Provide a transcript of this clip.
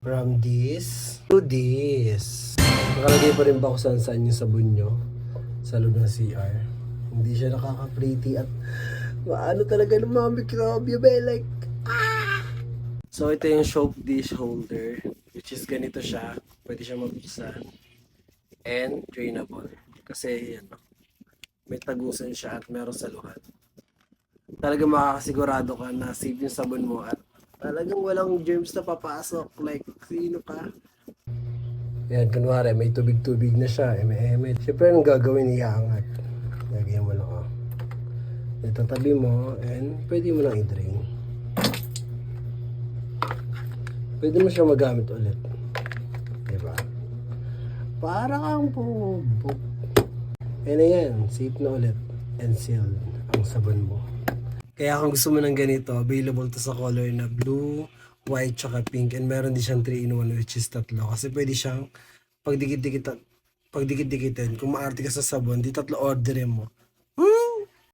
From this to this. Nakalagay pa rin ba kung saan yung sabon nyo sa loob ng CR? Hindi siya nakaka-pretty at maano talaga ng mga mikrobyo, be, like, so ito yung soap dish holder, which is ganito siya. Pwede siya mabuksan and drainable. Kasi ano, may tagusan siya at meron saluhan. Talaga makakasigurado ka na safe yung sabon mo at talagang walang germs na papasok. Like, sino ka? Yan, kunwari, may tubig-tubig na siya, eme-eme. Siyempre, anong gagawin, iangat. Lagyan mo lang, itatabi mo, and pwede mo lang i-drain. Pwede mo siya magamit ulit. Diba? Para kang pumubok. And ayan, safe na ulit and sealed ang sabon mo. Kaya kung gusto mo ng ganito, available to sa color na blue, white, tsaka pink. And meron din siyang 3-in-1 which is tatlo. Kasi pwede siyang pagdikit-dikitin. Kung maarte ka sa sabon, di tatlo orderin mo.